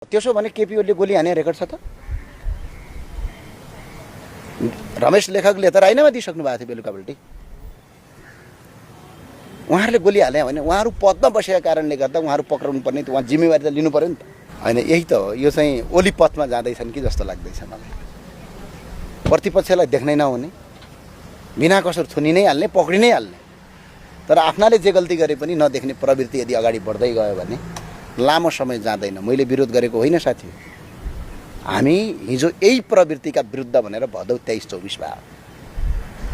त्यसो भने केपी ओलीले गोली हाने रेकर्ड छ त। रमेश लेखकले त राजीनामा दिइसक्नु भएको थियो बेलुकापल्टि। उहाँहरूले गोली हाले भने उहाँहरू पदमा बसेका कारणले गर्दा उहाँहरू पक्राउनु पर्ने, उहाँ जिम्मेवारी त लिनु पर्यो नि त। होइन, यही त हो। यो चाहिँ ओली पथमा जाँदैछन् कि जस्तो लाग्दैछ मलाई। प्रतिपक्षलाई देख्नै नहुने, बिना कसर थुनि नै हाल्ने, पक्रि नै हाल्ने, तर आफ्नाले जे गल्ती गरे पनि नदेख्ने प्रवृत्ति यदि अगाडि बढ्दै गयो भने लामो समय जाँदैन। मैले विरोध गरेको होइन साथी, हामी हिजो यही प्रवृत्तिका विरुद्ध भनेर भदौ 23-24 भयो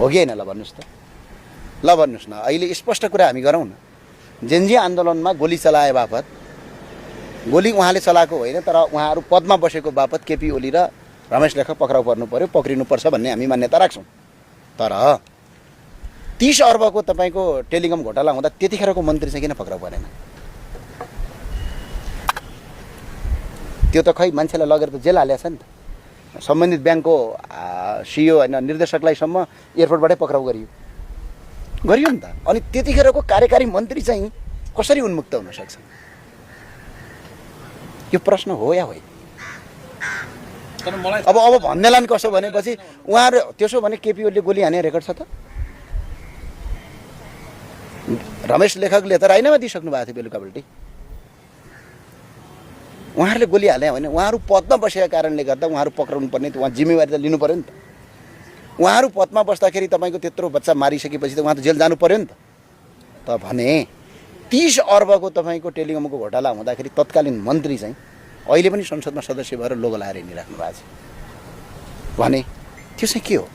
हो कि होइन? ल भन्नुहोस् त, ल भन्नुहोस् न। अहिले स्पष्ट कुरा हामी गरौँ न। जेनजी आन्दोलनमा गोली चलाए बापत, गोली उहाँले चलाएको होइन, तर उहाँहरू पदमा बसेको बापत केपी ओली र रमेश लेखक पक्राउ पर्नु पर्यो, पक्रिनुपर्छ भन्ने हामी मान्यता राख्छौँ। तर 30 अर्बको तपाईँको टेलिकम घोटाला हुँदा त्यतिखेरको मन्त्री चाहिँ किन पक्राउ परेन? त्यो त खै मान्छेलाई लगेर त जेल हालेछ नि त। सम्बन्धित ब्याङ्कको सिइओ होइन निर्देशकलाई सम्म एयरपोर्टबाटै पक्राउ गरियो नि त। अनि त्यतिखेरको कार्यकारी मन्त्री चाहिँ कसरी उन्मुक्त हुन सक्छ? यो प्रश्न हो या होइन? अब भन्नेला नि कसो भनेपछि उहाँहरू त्यसो भने केपी ओलीले गोली हाने रेकर्ड छ त। रमेश लेखकले त राजीनामा दिइसक्नु भएको थियो बेलुकापल्टि। उहाँहरूले गोली हाले भने उहाँहरू पदमा बसेका कारणले गर्दा उहाँहरू पक्राउनु पर्ने, उहाँ जिम्मेवारी त लिनु पर्यो नि त। उहाँहरू पदमा बस्दाखेरि तपाईँको त्यत्रो बच्चा मारिसकेपछि त उहाँ त जेल जानु पर्यो नि त। भने 30 अर्बको तपाईँको टेलिकमको घोटाला हुँदाखेरि तत्कालीन मन्त्री चाहिँ अहिले पनि संसदमा सदस्य भएर लोगो लाएर हिँडिराख्नु भएको छ भने त्यो चाहिँ के हो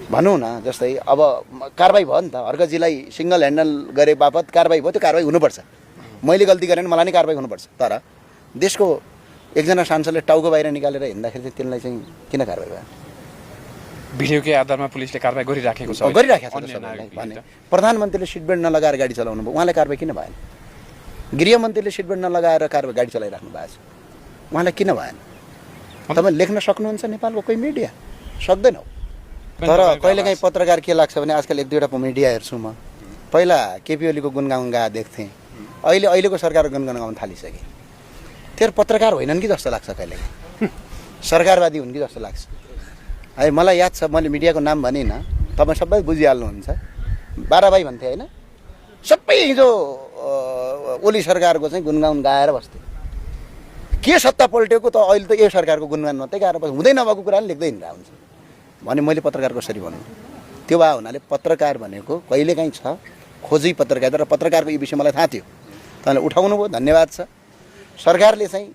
भनौँ न। जस्तै अब कारबाही भयो नि त, हर्कजीलाई सिङ्गल ह्यान्डल गरे बापत कारबाही भयो, त्यो कारबाही हुनुपर्छ। मैले गल्ती गरेँ भने मलाई नै कारबाही हुनुपर्छ। तर देशको एकजना सांसदले टाउको बाहिर निकालेर हिँड्दाखेरि चाहिँ त्यसलाई चाहिँ किन कारबाही भयो? भिडियोकै आधारमा पुलिसले कारबाही गरिराखेको छ। गरिराखेको छ सबैलाई भने प्रधानमन्त्रीले सिटबेल्ट नलगाएर गाडी चलाउनु भयो, उहाँलाई कारबाही किन भएन? गृहमन्त्रीले सिटबेल्ट नलगाएर गाडी चलाइराख्नु भएको छ, उहाँलाई किन भएन? तपाईँ लेख्न सक्नुहुन्छ नेपालको कोही मिडिया? सक्दैन। तर कहिलेकाहीँ पत्रकार के लाग्छ भने आजकल 1-2वटा मिडिया हेर्छु म। पहिला केपी ओलीको गुनगाउन गा देख्थेँ, अहिलेको सरकारको गुनगाउन गाउन थालिसके। त्यो पत्रकार होइनन् कि जस्तो लाग्छ, कहिलेकाहीँ सरकारवादी हुन् कि जस्तो लाग्छ। है, मलाई याद छ, मैले मिडियाको नाम भनिनँ, तपाईँ सबै बुझिहाल्नुहुन्छ। 12 भाइ भन्थे होइन, सबै हिजो ओली सरकारको चाहिँ गुनगाउन गाएर बस्थे। के सत्ता पल्टेको त अहिले त यो सरकारको गुनगान मात्रै गाएर बस्छ, हुँदै नभएको कुराले लेख्दै हिँड्दा हुन्छ भने मैले पत्रकारको कसरी भन्नु? त्यो भए हुनाले पत्रकार भनेको कहिलेकाहीँ छ खोजी पत्रकारिता, र पत्रकारको यो विषय मलाई थाहा थियो। तपाईँले उठाउनु भयो, धन्यवाद छ। सरकारले चाहिँ